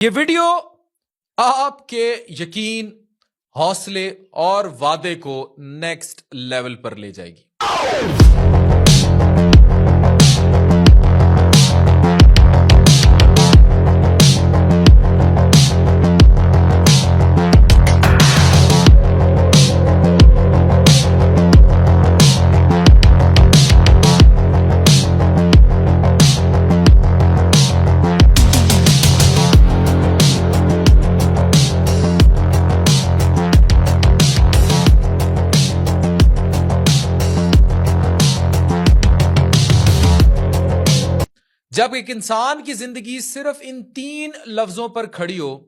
یہ ویڈیو آپ کے یقین، حوصلے اور وعدے کو نیکسٹ لیول پر لے جائے گی۔ جب ایک انسان کی زندگی صرف ان 3 لفظوں پر کھڑی ہو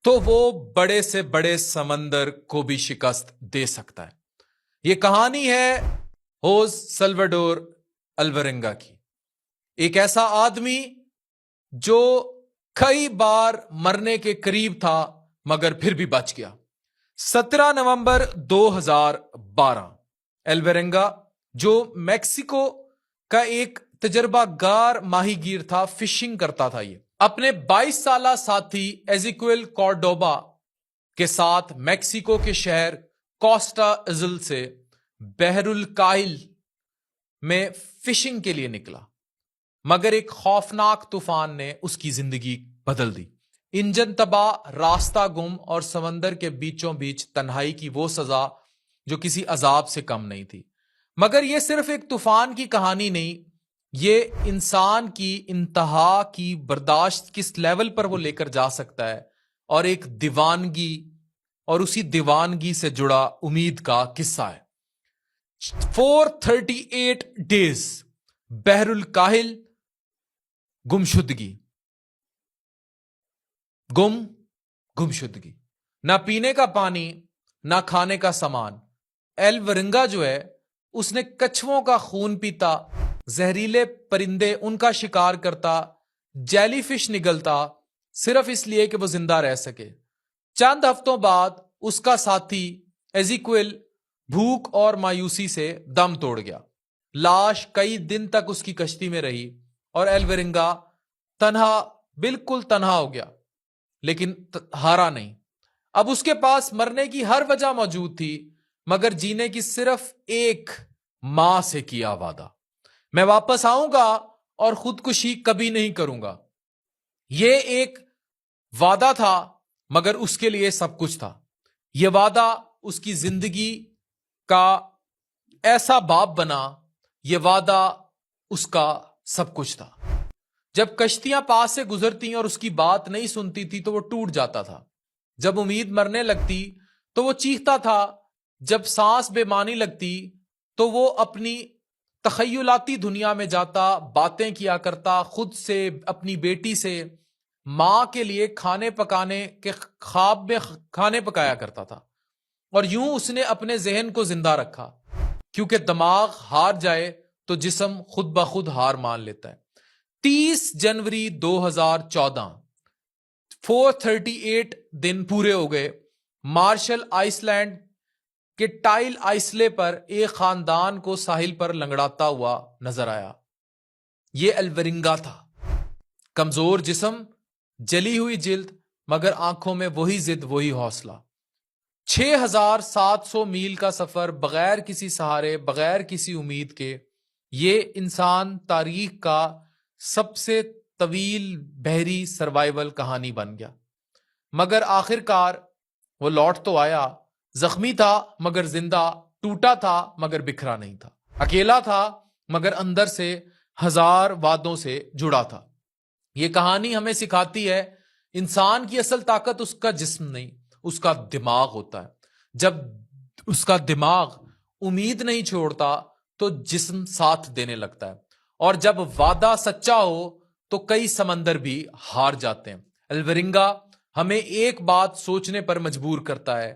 تو وہ بڑے سے بڑے سمندر کو بھی شکست دے سکتا ہے۔ یہ کہانی ہے ہوز سلواڈور الورنگا کی، ایک ایسا آدمی جو کئی بار مرنے کے قریب تھا مگر پھر بھی بچ گیا۔ 17 نومبر 2012 الورنگا، جو میکسیکو کا ایک تجربہ گار ماہی گیر تھا، فشنگ کرتا تھا، یہ اپنے 22 سالہ ساتھی ایزیکویل کارڈوبا کے ساتھ میکسیکو کے شہر کوسٹا ازل سے بحر الکاہل میں فشنگ کے لیے نکلا، مگر ایک خوفناک طوفان نے اس کی زندگی بدل دی۔ انجن تباہ، راستہ گم اور سمندر کے بیچوں بیچ تنہائی کی وہ سزا جو کسی عذاب سے کم نہیں تھی۔ مگر یہ صرف ایک طوفان کی کہانی نہیں، یہ انسان کی انتہا کی برداشت کس لیول پر وہ لے کر جا سکتا ہے، اور ایک دیوانگی اور اسی دیوانگی سے جڑا امید کا قصہ ہے۔ 438 ڈیز بحر الکاہل، گمشدگی، گمشدگی، نہ پینے کا پانی نہ کھانے کا سامان۔ الورنگا جو ہے، اس نے کچھووں کا خون پیتا، زہریلے پرندے ان کا شکار کرتا، جیلی فش نگلتا، صرف اس لیے کہ وہ زندہ رہ سکے۔ چند ہفتوں بعد اس کا ساتھی ایزیکویل بھوک اور مایوسی سے دم توڑ گیا۔ لاش کئی دن تک اس کی کشتی میں رہی اور الورنگا تنہا، بالکل تنہا ہو گیا، لیکن ہارا نہیں۔ اب اس کے پاس مرنے کی ہر وجہ موجود تھی، مگر جینے کی صرف ایک ماں سے کیا وعدہ، میں واپس آؤں گا اور خودکشی کبھی نہیں کروں گا۔ یہ ایک وعدہ تھا، مگر اس کے لیے سب کچھ تھا۔ یہ وعدہ اس کی زندگی کا ایسا باب بنا، یہ وعدہ اس کا سب کچھ تھا۔ جب کشتیاں پاس سے گزرتی اور اس کی بات نہیں سنتی تھی تو وہ ٹوٹ جاتا تھا۔ جب امید مرنے لگتی تو وہ چیختا تھا۔ جب سانس بے معنی لگتی تو وہ اپنی تخیلاتی دنیا میں جاتا، باتیں کیا کرتا، خود سے، اپنی بیٹی سے، ماں کے لیے کھانے پکانے کے خواب میں کھانے پکایا کرتا تھا، اور یوں اس نے اپنے ذہن کو زندہ رکھا، کیونکہ دماغ ہار جائے تو جسم خود بخود ہار مان لیتا ہے۔ 30 جنوری 2014، 438 دن پورے ہو گئے۔ مارشل آئس لینڈ کہ ٹائل آئسلے پر ایک خاندان کو ساحل پر لنگڑاتا ہوا نظر آیا۔ یہ الورنگا تھا، کمزور جسم، جلی ہوئی جلد، مگر آنکھوں میں وہی ضد، وہی حوصلہ۔ 6700 میل کا سفر، بغیر کسی سہارے، بغیر کسی امید کے۔ یہ انسان تاریخ کا سب سے طویل بحری سروائیول کہانی بن گیا، مگر آخرکار وہ لوٹ تو آیا۔ زخمی تھا مگر زندہ، ٹوٹا تھا مگر بکھرا نہیں تھا، اکیلا تھا مگر اندر سے 1000 وعدوں سے جڑا تھا۔ یہ کہانی ہمیں سکھاتی ہے انسان کی اصل طاقت اس کا جسم نہیں، اس کا دماغ ہوتا ہے۔ جب اس کا دماغ امید نہیں چھوڑتا تو جسم ساتھ دینے لگتا ہے، اور جب وعدہ سچا ہو تو کئی سمندر بھی ہار جاتے ہیں۔ الورنگا ہمیں ایک بات سوچنے پر مجبور کرتا ہے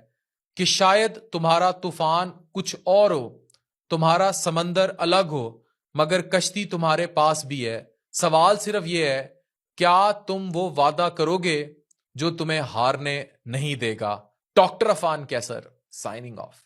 کہ شاید تمہارا طوفان کچھ اور ہو، تمہارا سمندر الگ ہو، مگر کشتی تمہارے پاس بھی ہے۔ سوال صرف یہ ہے، کیا تم وہ وعدہ کرو گے جو تمہیں ہارنے نہیں دے گا؟ ڈاکٹر عفان کیسر، سائننگ آف۔